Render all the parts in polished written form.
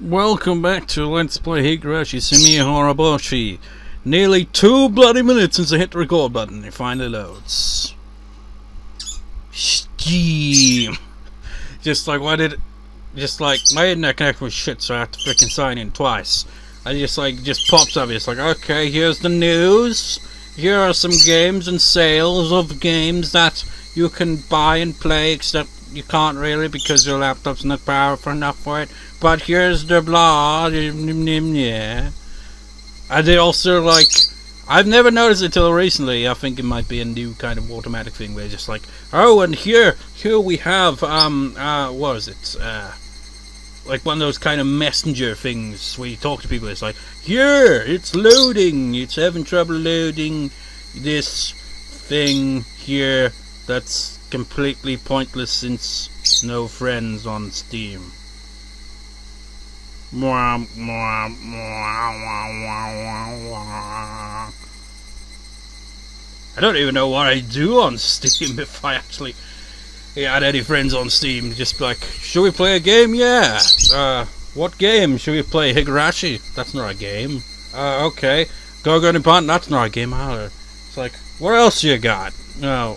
Welcome back to Let's Play Higurashi Tsumihoroboshi. Nearly 2 bloody minutes since I hit the record button. It finally loads. Steam. Just like my internet connection was shit, so I had to freaking sign in twice. I just pops up. It's like, okay, here's the news. Here are some games and sales of games that you can buy and play, except you can't really because your laptop's not powerful enough for it. But here's the blah, yeah. I did also, like, I've never noticed it till recently. I think it might be a new kind of automatic thing where it's just like, oh, and here we have, what is it, like one of those kind of messenger things where you talk to people. It's like, here, it's loading, it's having trouble loading this thing here that's completely pointless since no friends on Steam. I don't even know what I do on Steam if I actually had any friends on Steam. Just be like, should we play a game? Yeah. What game? Should we play Higurashi? That's not a game. Okay. Go Nippon? That's not a game either. It's like, what else you got? No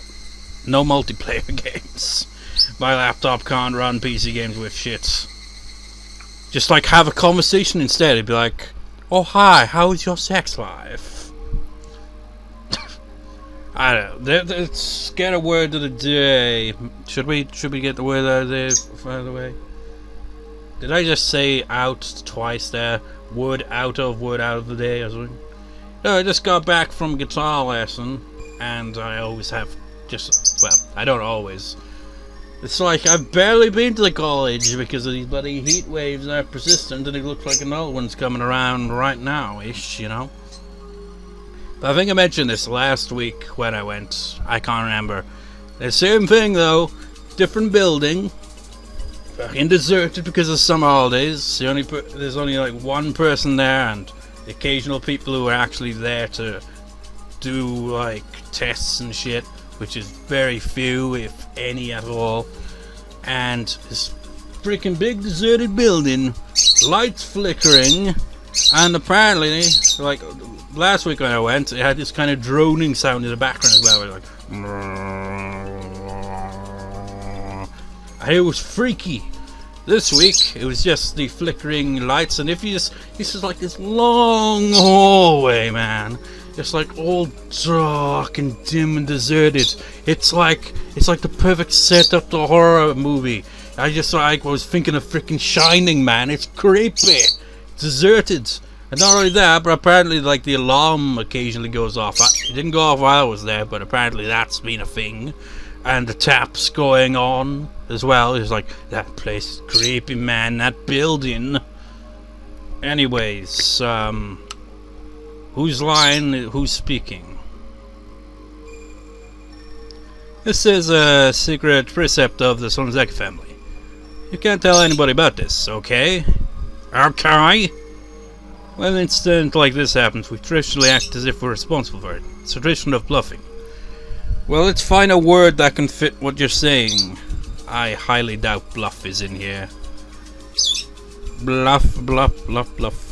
multiplayer games. My laptop can't run PC games with shit. Just like have a conversation instead. It'd be like, oh hi, how's your sex life? I don't know. Let's get a word of the day. Should we get the word of the day, by the way? Did I just say out twice there? Word out of the day or something? No, I just got back from guitar lesson, and I always have I don't always. It's like I've barely been to the college because of these bloody heat waves that are persistent, and it looks like another one's coming around right now-ish, you know? But I think I mentioned this last week when I went. I can't remember. The same thing though, different building, fucking deserted because of summer holidays. There's only like one person there, and the occasional people who are actually there to do like tests and shit, which is very few, if any at all. And this freaking big deserted building, lights flickering, and apparently, like last week when I went, it had this kind of droning sound in the background as well. Like, and it was freaky. This week, it was just the flickering lights, and this is like this long hallway, man. It's like all dark and dim and deserted. It's like the perfect setup to a horror movie. I was thinking of freaking Shining, man. It's creepy, deserted, and not only that, but apparently like the alarm occasionally goes off. It didn't go off while I was there, but apparently that's been a thing. And the taps going on as well. It's like, that place is creepy, man. That building. Anyways, whose line? Who's speaking? This is a secret precept of the Sonzeki family. You can't tell anybody about this, okay? Okay? When an incident like this happens, we traditionally act as if we're responsible for it. It's a tradition of bluffing. Well, let's find a word that can fit what you're saying. I highly doubt bluff is in here. Bluff, bluff, bluff, bluff.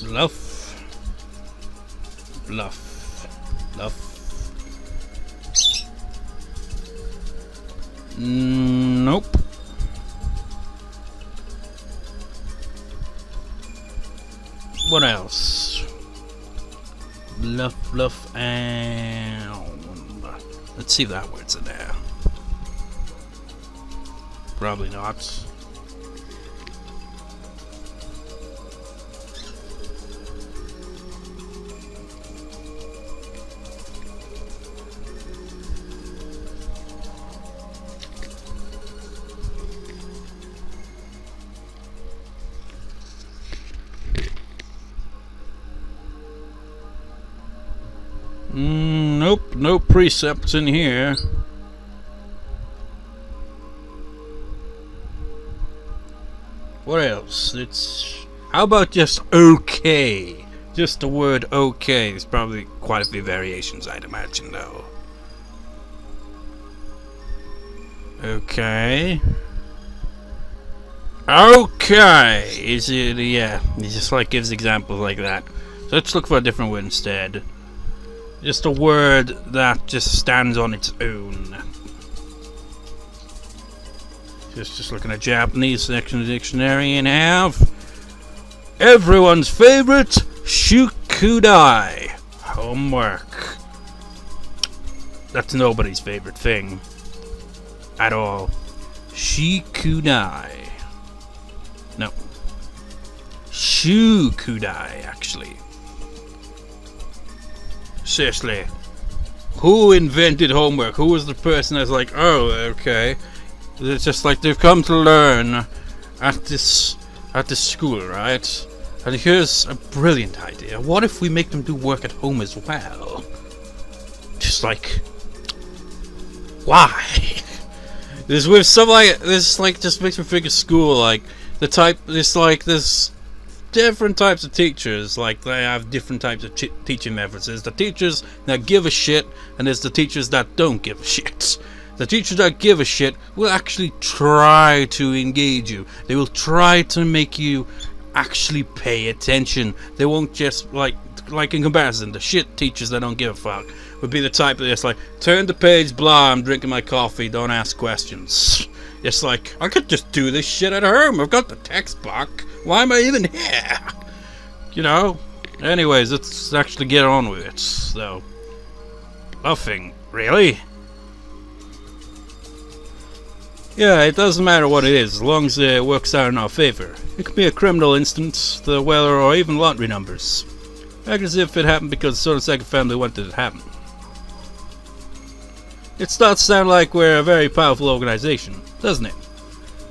Bluff, bluff, bluff. Nope. What else? Bluff, bluff, and let's see if that word's in there. Probably not. Nope, no precepts in here. What else? How about just okay? Just the word okay. There's probably quite a few variations, I'd imagine, though. Okay. Okay, is it? Yeah, he just like gives examples like that. So let's look for a different word instead. Just a word that just stands on its own. Just looking at Japanese section of the dictionary and have everyone's favorite shukudai, homework. That's nobody's favorite thing at all. Shikudai. No. Shukudai, actually. Seriously. Who invented homework? Who was the person that's like, oh, okay. It's just like they've come to learn at this school, right? And here's a brilliant idea. What if we make them do work at home as well? Just like, why? This with some like this like just makes me think of school, like the type. This like there's different types of teachers. Like they have different types of teaching methods. There's the teachers that give a shit, and there's the teachers that don't give a shit. The teachers that give a shit will actually try to engage you. They will try to make you actually pay attention. They won't just like in comparison, the shit teachers that don't give a fuck would be the type that just like, turn the page, blah, I'm drinking my coffee, don't ask questions. It's like, I could just do this shit at home. I've got the textbook. Why am I even here? You know? Anyways, let's actually get on with it. So, nothing, really? Yeah, it doesn't matter what it is, as long as it works out in our favor. It could be a criminal instance, the weather, or even lottery numbers. Act as if it happened because the Tsumihoroboshi family wanted it to happen. It starts to sound like we're a very powerful organization, doesn't it?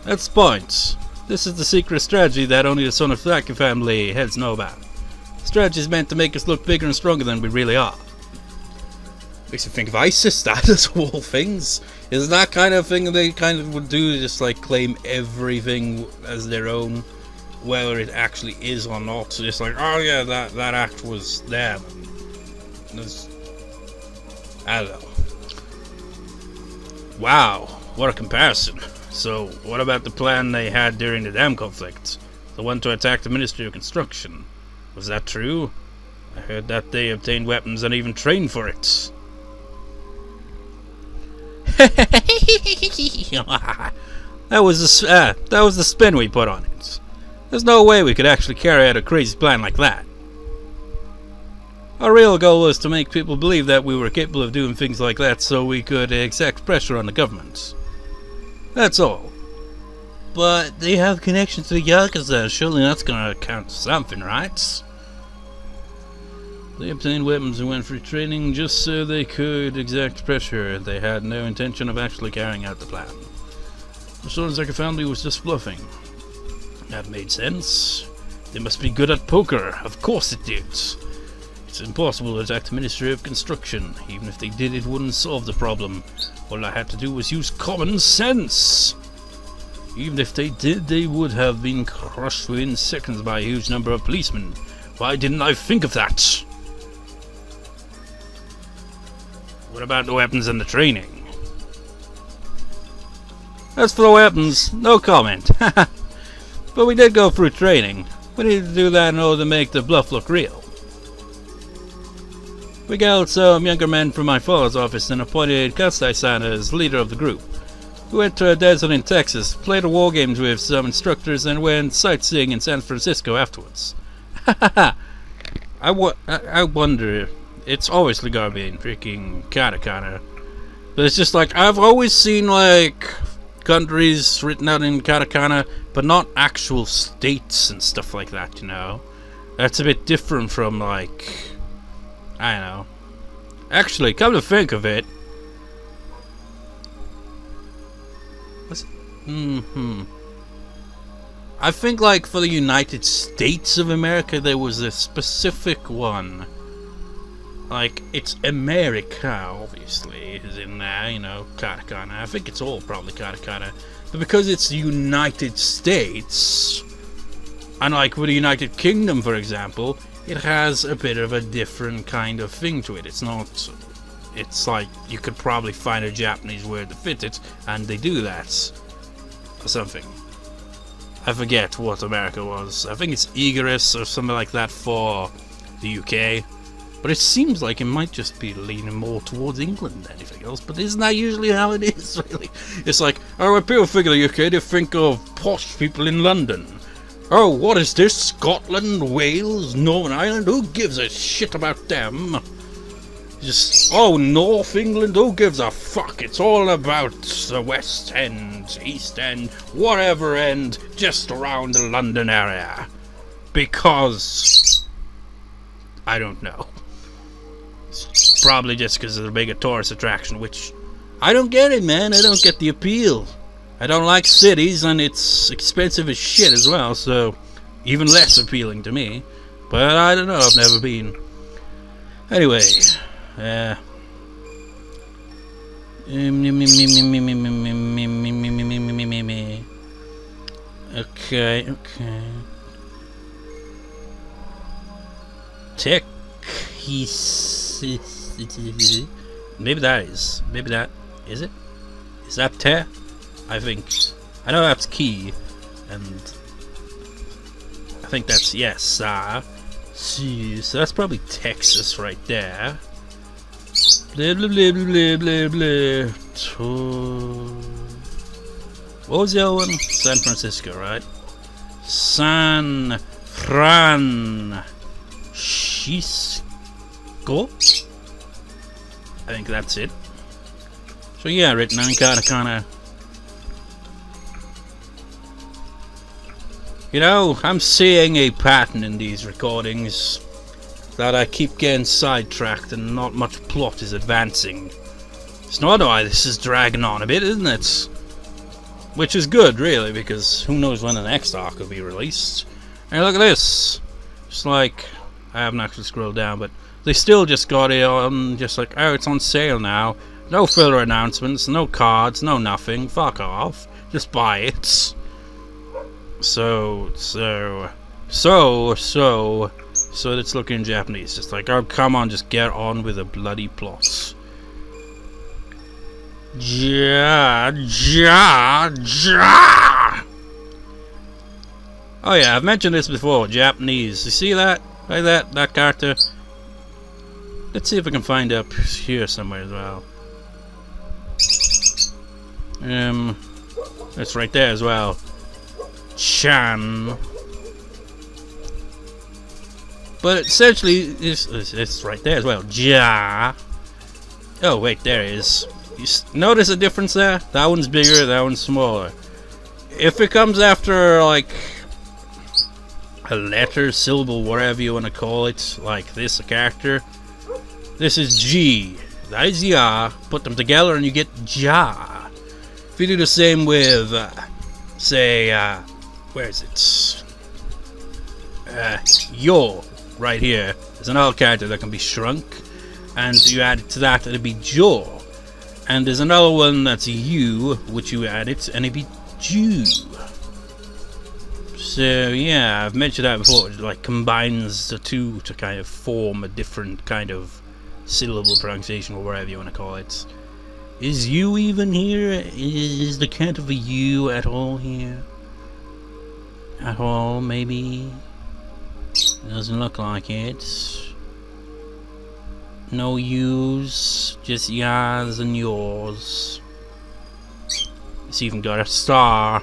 That's the point. This is the secret strategy that only the Tsumihoroboshi family heads know about. The strategy is meant to make us look bigger and stronger than we really are. Makes me think of ISIS, that is all things. Is that kind of thing they kind of would do, just like claim everything as their own, whether it actually is or not. So just like, oh yeah, that act was them. I don't know. Wow, what a comparison. So, what about the plan they had during the dam conflict? The one to attack the Ministry of Construction. Was that true? I heard that they obtained weapons and even trained for it. That was the spin we put on it. There's no way we could actually carry out a crazy plan like that. Our real goal was to make people believe that we were capable of doing things like that so we could exert pressure on the government. That's all. But they have connections to the Yakuza, surely that's gonna count for something, right? They obtained weapons and went through training just so they could exert pressure. They had no intention of actually carrying out the plan. The Tsumihoroboshi family was just bluffing. That made sense. They must be good at poker. Of course it did. It's impossible to attack the Ministry of Construction. Even if they did, it wouldn't solve the problem. All I had to do was use common sense. Even if they did, they would have been crushed within seconds by a huge number of policemen. Why didn't I think of that? What about the weapons and the training? As for the weapons, no comment. But we did go through training. We needed to do that in order to make the bluff look real. We gathered some younger men from my father's office and appointed Kasai-san as leader of the group. We went to a desert in Texas, played a war games with some instructors, and went sightseeing in San Francisco afterwards. I wonder, it's obviously gotta be in freaking katakana, but it's just like, I've always seen like countries written out in katakana, but not actual states and stuff like that, you know? That's a bit different from like, I don't know. Actually, come to think of it, I think like for the United States of America there was a specific one. Like, it's America, obviously, is in there, you know, katakana. I think it's all probably katakana. But because it's the United States, and like with the United Kingdom, for example, it has a bit of a different kind of thing to it. It's not... It's like, you could probably find a Japanese word to fit it, and they do that. Or something. I forget what America was. I think it's Higurashi or something like that for the UK. But it seems like it might just be leaning more towards England than anything else. But isn't that usually how it is, really? It's like, oh, when people think of the UK, they think of posh people in London. Oh, what is this? Scotland, Wales, Northern Ireland? Who gives a shit about them? Just, oh, North England? Who gives a fuck? It's all about the West End, East End, whatever end, just around the London area. Because I don't know. It's probably just because of the bigger tourist attraction, which I don't get it, man. I don't get the appeal. I don't like cities, and it's expensive as shit as well, so even less appealing to me. But I don't know, I've never been. Anyway, okay. Maybe that is. Maybe that is it. Is that te? I think. I know that's key, and I think that's yes. So that's probably Texas right there. Blah blah blah blah blah blah. What was the other one? San Francisco, right? San Francisco. I think that's it. So yeah, written on kinda. You know, I'm seeing a pattern in these recordings that I keep getting sidetracked and not much plot is advancing. It's no wonder why this is dragging on a bit, isn't it? Which is good, really, because who knows when the next arc will be released. And look at this. It's like, I haven't actually scrolled down, but they still just got it on, just like, oh, it's on sale now. No further announcements, no cards, no nothing. Fuck off. Just buy it. So it's looking Japanese. Just like, oh, come on, just get on with the bloody plots. Ja. Oh yeah, I've mentioned this before. Japanese. You see that? Like that character. Let's see if I can find up here somewhere as well. It's right there as well. Chan. But essentially, it's right there as well. Ja. Oh wait, there it is. You notice a difference there? That one's bigger, that one's smaller. If it comes after like a letter, syllable, whatever you want to call it, like this, a character, this is G. That is Ya. Put them together and you get Ja. If you do the same with, say, where is it? Yo, right here. There's another character that can be shrunk, and you add it to that, it'd be Jo. And there's another one that's U, which you add it, and it'd be Ju. So yeah, I've mentioned that before. It like combines the two to kind of form a different kind of syllable pronunciation, or whatever you want to call it. Is U even here? Is the count of a U at all here? At all, maybe? Doesn't look like it. No U's, just Yas and yours. It's even got a star.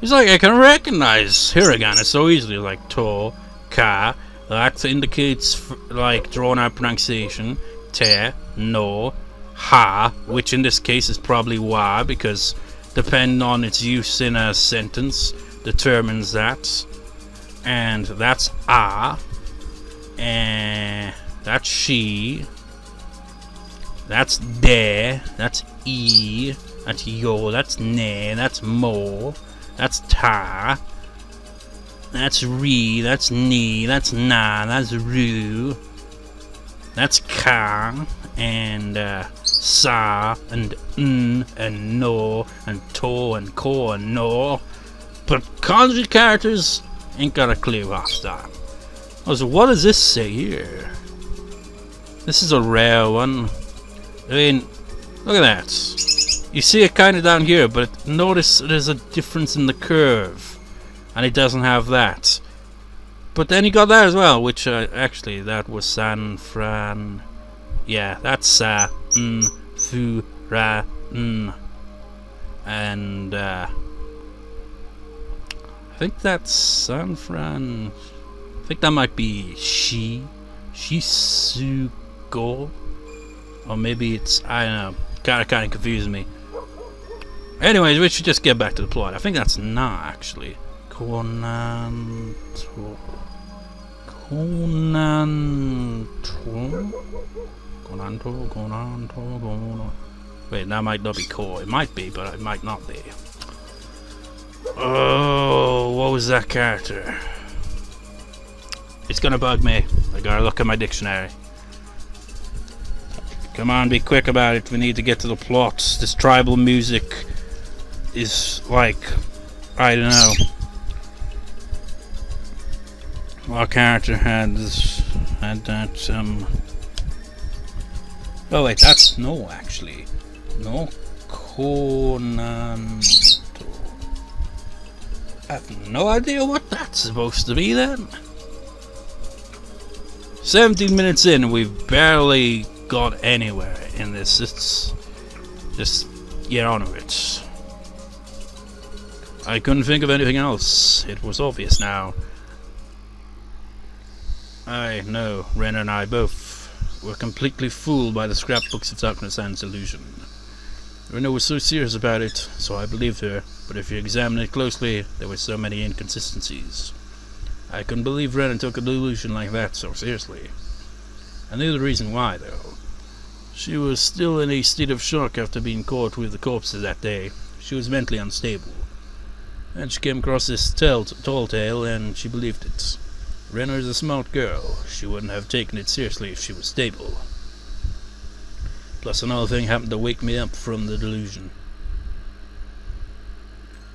It's like I can recognize hiragana so easily, like to, ka. That indicates like drawn out pronunciation. Te, no, ha, which in this case is probably wa, because depending on its use in a sentence determines that. And that's a, and that's she, that's de, that's e, that's yo, that's ne, that's mo, that's ta, that's re, that's ni, that's na, that's ru, that's ka, and sa, and and no, and to, and ko, and no. But kanji characters ain't got a clue half that. So what does this say here? This is a rare one. I mean, look at that. You see it kind of down here, but notice there's a difference in the curve, and it doesn't have that. But then you got that as well, which actually that was San Fran. Yeah, that's Fu Ra and I think that's San Fran. I think that might be Shisugo, or maybe it's, I don't know. Kind of confusing me. Anyways, we should just get back to the plot. I think that's Na actually. Konanto. Wait, that might not be Ko. It might be, but it might not be. Oh, what was that character? It's gonna bug me. I gotta look at my dictionary. Come on, be quick about it. We need to get to the plot. This tribal music is like, I don't know. Our character had that, oh wait, that's no, actually. No, Konanto. I have no idea what that's supposed to be then. 17 minutes in, we've barely got anywhere in this. It's just get on with it. I couldn't think of anything else. It was obvious now. I know, Rena and I both were completely fooled by the scrapbooks of darkness and delusion. Rena was so serious about it, so I believed her, but if you examine it closely, there were so many inconsistencies. I couldn't believe Rena took a delusion like that so seriously. I knew the reason why, though. She was still in a state of shock after being caught with the corpses that day. She was mentally unstable. And she came across this tall tale, and she believed it. Rena is a smart girl. She wouldn't have taken it seriously if she was stable. Plus another thing happened to wake me up from the delusion.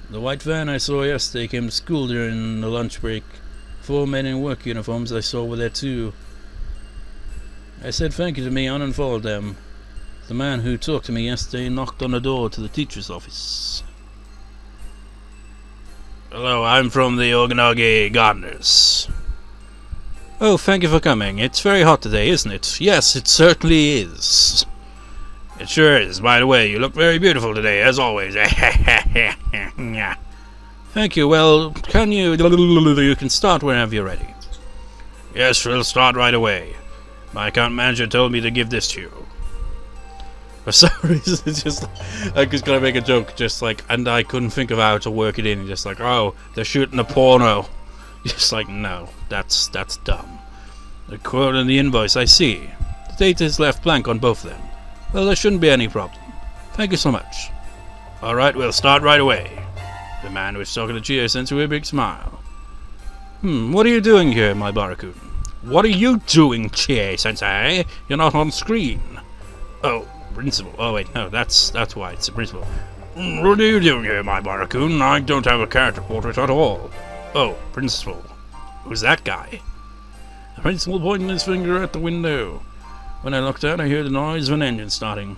The white van I saw yesterday came to school during the lunch break. 4 men in work uniforms I saw were there too. I said thank you to Mion and followed them. The man who talked to me yesterday knocked on the door to the teacher's office. Hello, I'm from the Oganagi Gardeners. Oh, thank you for coming. It's very hot today, isn't it? Yes, it certainly is. It sure is. By the way, you look very beautiful today, as always. Thank you. Well, you can start whenever you're ready. Yes, we'll start right away. My account manager told me to give this to you. For some reason, it's just, I was gonna make a joke, just like, and I couldn't think of how to work it in. Just like, oh, they're shooting a porno. Just like, no, that's dumb. The quote and the invoice, I see. The date is left blank on both of them. Well, there shouldn't be any problem. Thank you so much. Alright, we'll start right away. The man was talking to Chie-Sensei with a big smile. What are you doing here, my Barakun? What are you doing, Chie-Sensei? You're not on screen. Oh, principal. Oh wait, no, that's why it's a principal. What are you doing here, my Barakun? I don't have a character portrait at all. Oh, principal. Who's that guy? The principal pointing his finger at the window. When I looked out, I heard the noise of an engine starting.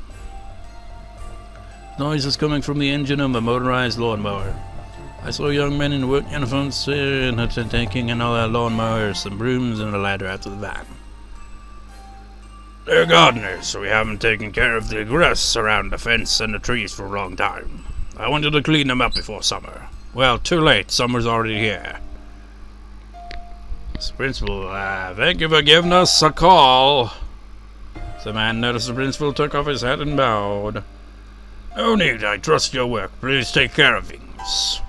The noise was coming from the engine of a motorized lawnmower. I saw young men in work uniforms taking another lawnmower, some brooms, and a ladder out to the van. They're gardeners, so we haven't taken care of the grass around the fence and the trees for a long time. I wanted to clean them up before summer. Well, too late. Summer's already here. Principal, thank you for giving us a call. The man noticed the principal, took off his hat and bowed. No need, I trust your work. Please take care of things.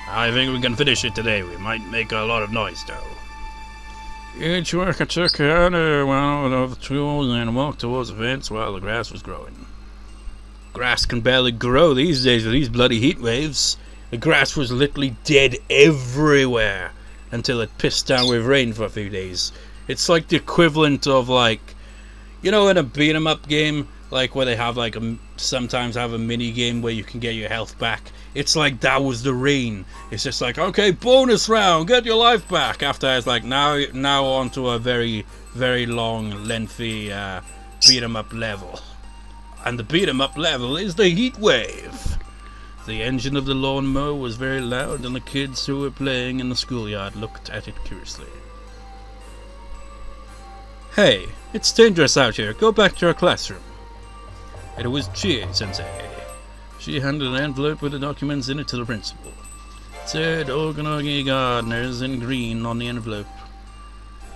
I think we can finish it today. We might make a lot of noise, though. Each worker took out one of the tools and walked towards the fence while the grass was growing. Grass can barely grow these days with these bloody heat waves. The grass was literally dead everywhere until it pissed down with rain for a few days. It's like the equivalent of, like, you know, in a beat 'em up game, like where they have like sometimes have a mini game where you can get your health back. It's like that was the rain. It's just like, okay, bonus round, get your life back. After it's like now on to a very long, lengthy beat 'em up level. And the beat-em-up level is the heat wave. The engine of the lawnmower was very loud, and the kids who were playing in the schoolyard looked at it curiously. Hey, it's dangerous out here. Go back to your classroom. It was Chie-Sensei. She handed an envelope with the documents in it to the principal. It said Okanogi Gardeners in green on the envelope.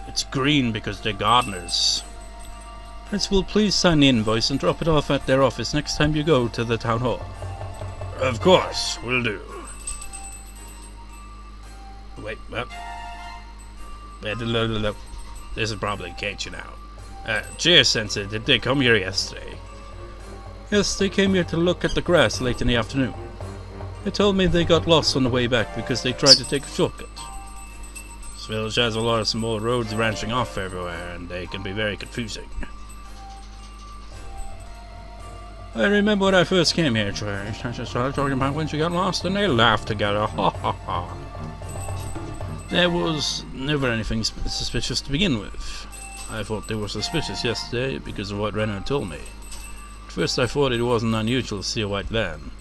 It's green because they're gardeners. Principal, please sign the invoice and drop it off at their office next time you go to the town hall. Of course, will do. Wait, what? This is probably Keiichi now. Chie-Sensei, did they come here yesterday? Yes, they came here to look at the grass late in the afternoon. They told me they got lost on the way back because they tried to take a shortcut. This village has a lot of small roads branching off everywhere, and they can be very confusing. I remember when I first came here, I started talking about when she got lost, and they laughed together. Ha ha ha. There was never anything suspicious to begin with. I thought they were suspicious yesterday because of what Rena told me. At first I thought it wasn't unusual to see a white van.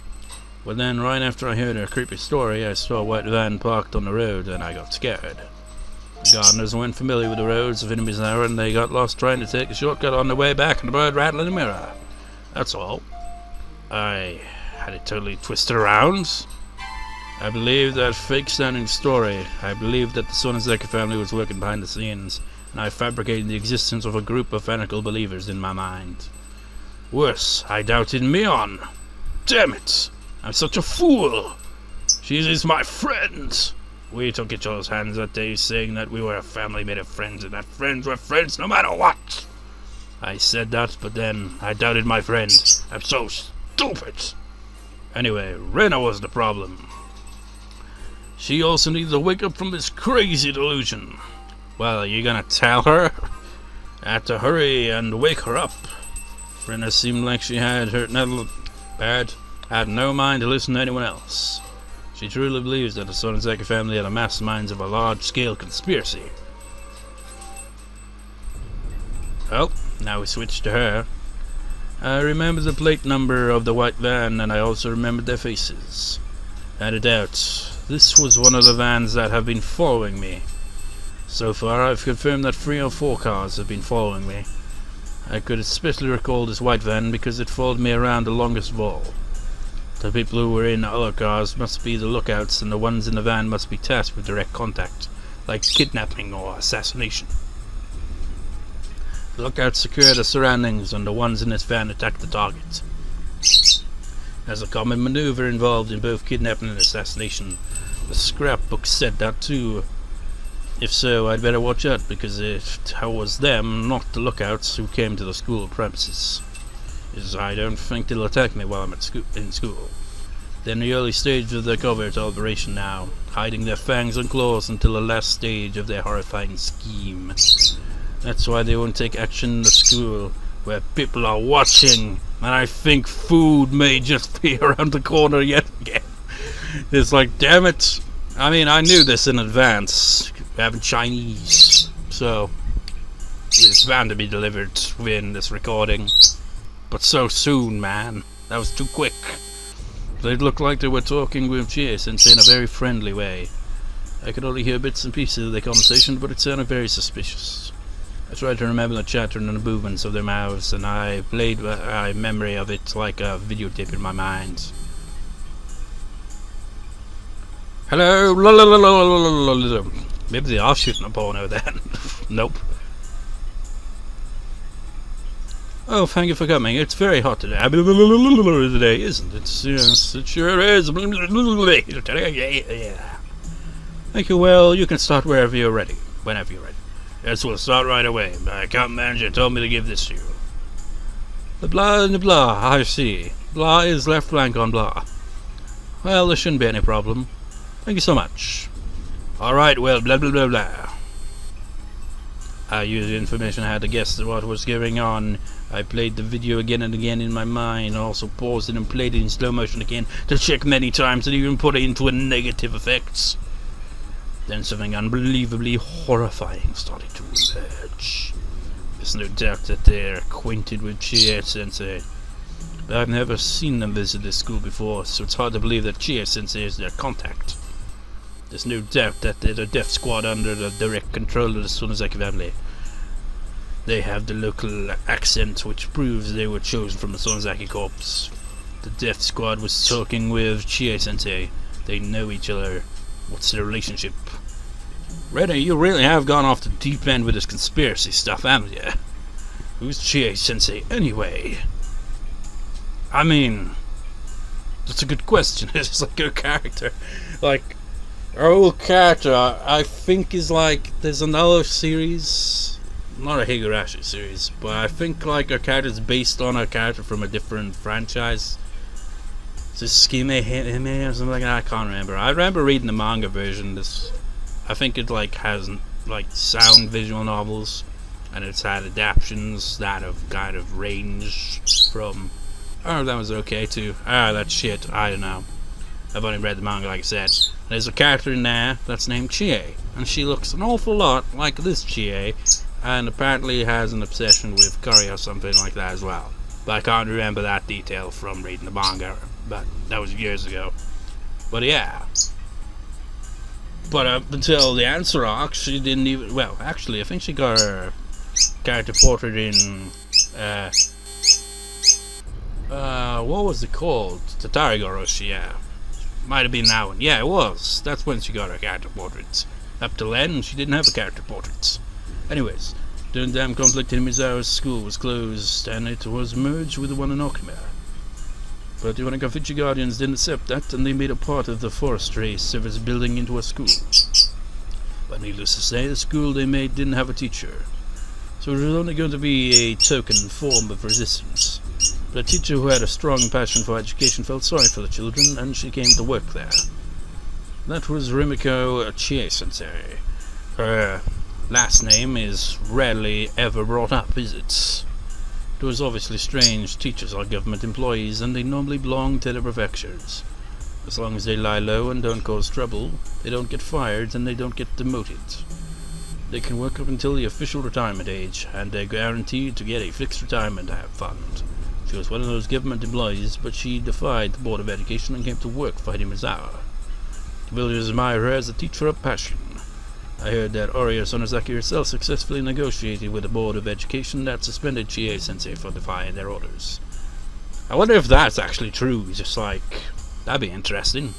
But then, right after I heard her creepy story, I saw a white van parked on the road, and I got scared. The gardeners weren't familiar with the roads of enemies there, and they got lost trying to take a shortcut on the way back, and the bird rattled in the mirror. That's all. I had it totally twisted around. I believed that fake-sounding story. I believed that the Tsumihoroboshi family was working behind the scenes, and I fabricated the existence of a group of fanatical believers in my mind. Worse, I doubted Mion. Damn it! I'm such a fool! She is my friend! We took each other's hands that day, saying that we were a family made of friends, and that friends were friends no matter what! I said that, but then I doubted my friend. I'm so stupid! Anyway, Rena was the problem. She also needs to wake up from this crazy delusion. Well, are you gonna tell her? I had to hurry and wake her up. Rena seemed like she had no mind to listen to anyone else. She truly believes that the Tsumihoroboshi family are the masterminds of a large-scale conspiracy. Oh, now we switch to her. I remember the plate number of the white van, and I also remembered their faces. Without a doubt, this was one of the vans that have been following me. So far, I've confirmed that 3 or 4 cars have been following me. I could especially recall this white van because it followed me around the longest of all. The people who were in other cars must be the lookouts, and the ones in the van must be tasked with direct contact, like kidnapping or assassination. The lookouts secure the surroundings, and the ones in this van attack the target. There's a common maneuver involved in both kidnapping and assassination. The scrapbook said that too. If so, I'd better watch out, because it was them, not the lookouts, who came to the school premises. I don't think they'll attack me while I'm in school. They're in the early stage of their covert operation now, hiding their fangs and claws until the last stage of their horrifying scheme. That's why they won't take action in the school, where people are watching, and I think food may just be around the corner yet again. It's like, damn it. I mean, I knew this in advance. We're having Chinese, so it's bound to be delivered within this recording. But so soon, man. That was too quick. They looked like they were talking with Chie-Sensei in a very friendly way. I could only hear bits and pieces of their conversation, but it sounded very suspicious. I tried to remember the chatter and the movements of their mouths, and I played a memory of it like a videotape in my mind. Hello? Maybe they are shooting a porno then. Nope. Oh, thank you for coming. It's very hot today. Today, isn't it? Yes, it sure is. Thank you. Well, you can start wherever you're ready. Whenever you're ready. Yes, we'll start right away. My account manager told me to give this to you. The blah and the blah, I see. Blah is left blank on blah. Well, there shouldn't be any problem. Thank you so much. Alright, well, blah blah blah blah. I used the information I had to guess what was going on. I played the video again and again in my mind, and also paused it and played it in slow motion again to check many times and even put it into a negative effects. Then something unbelievably horrifying started to emerge. There's no doubt that they're acquainted with Chie-Sensei. I've never seen them visit this school before, so it's hard to believe that Chie-Sensei is their contact. There's no doubt that they're the death squad under the direct control of the Sonozaki family. They have the local accent, which proves they were chosen from the Sonozaki corps. The death squad was talking with Chie-Sensei. They know each other. What's their relationship? Rena, you really have gone off the deep end with this conspiracy stuff, haven't you? Who's Chie-Sensei anyway? I mean, that's a good question. It's like her character. Like, her whole character, I think, is like, there's another series, not a Higurashi series, but I think like her character is based on a character from a different franchise. Is it Skime Hime or something like that? I can't remember. I remember reading the manga version. I think it like has like sound visual novels, and it's had adaptations that have kind of ranged from. Oh, that was okay too. Ah, that shit. I don't know. I've only read the manga, like I said. There's a character in there that's named Chie, and she looks an awful lot like this Chie, and apparently has an obsession with curry or something like that as well. But I can't remember that detail from reading the manga, but that was years ago. But yeah. But up until the answer arc, she didn't even. Well, actually, I think she got her character portrait in. What was it called? Tatarigoroshi, yeah. Might have been that one. Yeah, it was. That's when she got her character portraits. Up till then, she didn't have a character portraits. Anyways, during the damn conflict in Mizawa's school was closed, and it was merged with the one in Okima. But the Onikafichi Guardians didn't accept that, and they made a part of the forestry service building into a school. But needless to say, the school they made didn't have a teacher. So it was only going to be a token form of resistance. But a teacher who had a strong passion for education felt sorry for the children, and she came to work there. That was Rimiko Chie-Sensei. Her last name is rarely ever brought up, is it? It was obviously strange. Teachers are government employees, and they normally belong to the prefectures. As long as they lie low and don't cause trouble, they don't get fired and they don't get demoted. They can work up until the official retirement age, and they're guaranteed to get a fixed retirement fund. She was one of those government employees, but she defied the Board of Education and came to work for Mizawa. The villagers admire her as a teacher of passion. I heard that Oriya Sonozaki herself successfully negotiated with the Board of Education that suspended Chie-Sensei for defying their orders. I wonder if that's actually true. Just like, that'd be interesting.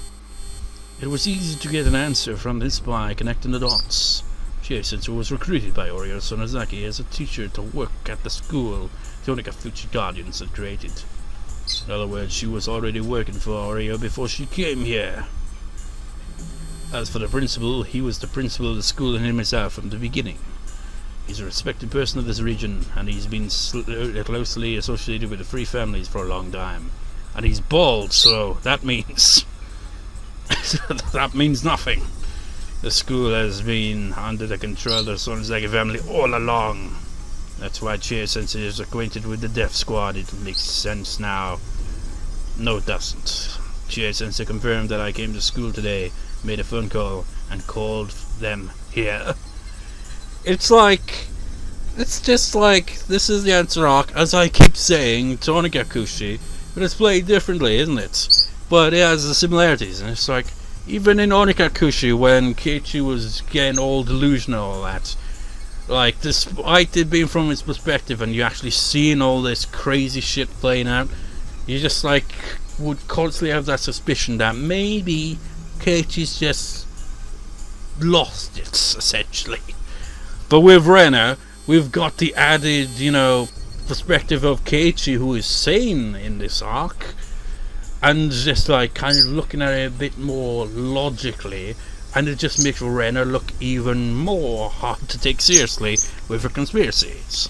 It was easy to get an answer from this by connecting the dots. Chie-Sensei was recruited by Oriya Sonozaki as a teacher to work at the school the Onikafuchi Guardians had created. In other words, she was already working for Oriya before she came here. As for the principal, he was the principal of the school in Mizawa from the beginning. He's a respected person of this region, and he's been closely associated with the three families for a long time. And he's bald, so that means... that means nothing. The school has been under the control of the Sonozaki family all along. That's why Chie-Sensei is acquainted with the death squad. It makes sense now. No, it doesn't. Chie-Sensei confirmed that I came to school today, made a phone call, and called them here. It's just like, this is the answer arc, as I keep saying, to Onikakushi, but it's played differently, isn't it? But it has the similarities, and it's like, even in Onikakushi, when Keiichi was getting all delusional, that, like, despite it being from his perspective, and you actually seeing all this crazy shit playing out, you just, like, would constantly have that suspicion that maybe Keiichi's just lost it, essentially. But with Rena, we've got the added, you know, perspective of Keiichi, who is sane in this arc, and just like kind of looking at it a bit more logically, and it just makes Rena look even more hard to take seriously with her conspiracies.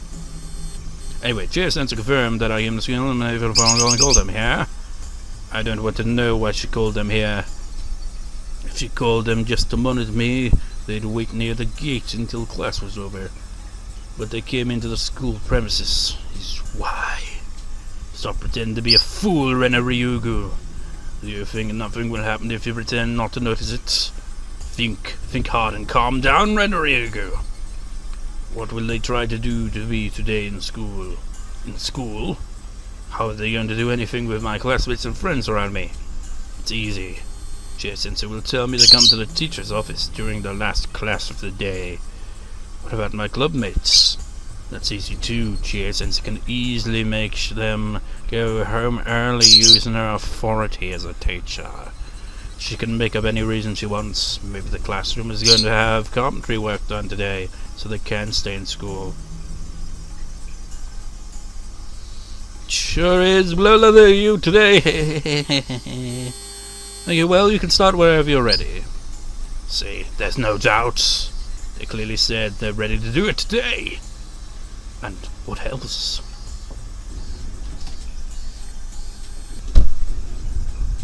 Anyway, Chie-Sensei confirmed that I am the school and I called them here. I don't want to know why she called them here. If she called them just to monitor me, they'd wait near the gate until class was over. But they came into the school premises. Is why. Stop pretending to be a fool, Rena Ryugu. You think nothing will happen if you pretend not to notice it? Think hard and calm down, Rena Ryugu. What will they try to do to me today in school? In school? How are they going to do anything with my classmates and friends around me? It's easy. Chie-Sensei will tell me to come to the teacher's office during the last class of the day. What about my club mates? That's easy too. Chie-Sensei can easily make them go home early using her authority as a teacher. She can make up any reason she wants. Maybe the classroom is going to have carpentry work done today, so they can stay in school. Sure is blow leather you today. Okay, well, you can start wherever you're ready. See, there's no doubt. They clearly said they're ready to do it today. And what else?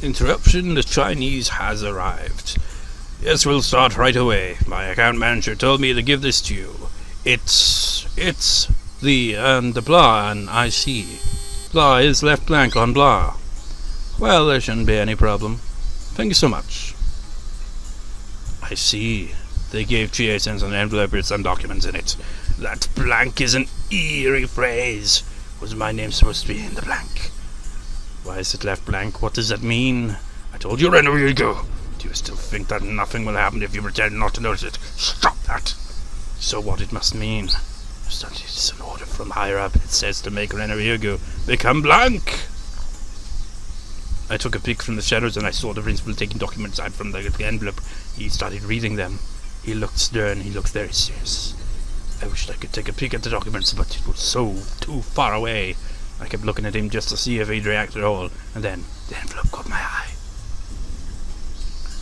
Interruption, the Chinese has arrived. Yes, we'll start right away. My account manager told me to give this to you. It's the blah, and I see. Blah is left blank on blah. Well, there shouldn't be any problem. Thank you so much. I see. They gave Chie-Sensei an envelope with some documents in it. That blank is an eerie phrase. Was my name supposed to be in the blank? Why is it left blank? What does that mean? I told you Rena, where you go. Do you still think that nothing will happen if you pretend not to notice it? Stop that! So what it must mean? It's an order from higher up. It says to make Rena Ryugu become blank. I took a peek from the shadows and I saw the principal taking documents out from the envelope. He started reading them. He looked stern. He looked very serious. I wished I could take a peek at the documents, but it was so too far away. I kept looking at him just to see if he'd react at all, and then the envelope caught my eye.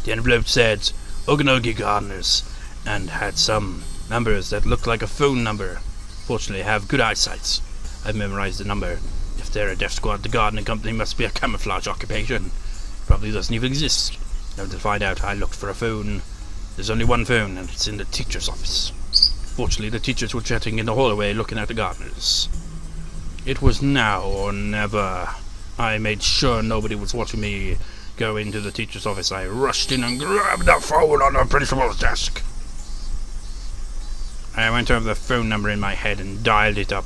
The envelope said Okanogi Gardeners, and had some numbers that looked like a phone number. Fortunately, I have good eyesight. I've memorized the number. If they're a death squad, the gardening company must be a camouflage occupation. Probably doesn't even exist. Now to find out, I looked for a phone. There's only one phone, and it's in the teacher's office. Fortunately, the teachers were chatting in the hallway looking at the gardeners. It was now or never. I made sure nobody was watching me go into the teacher's office. I rushed in and grabbed the phone on the principal's desk. I went over the phone number in my head and dialed it up.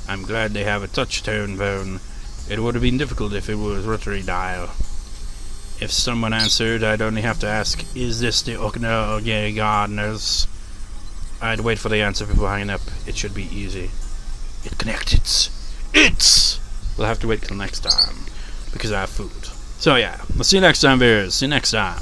I'm glad they have a touch-tone phone. It would have been difficult if it was rotary dial. If someone answered, I'd only have to ask, is this the Okanogi Gardeners? I'd wait for the answer before hanging up. It should be easy. It connected. We'll have to wait till next time, because I have food. So yeah, we'll see you next time, viewers. See you next time.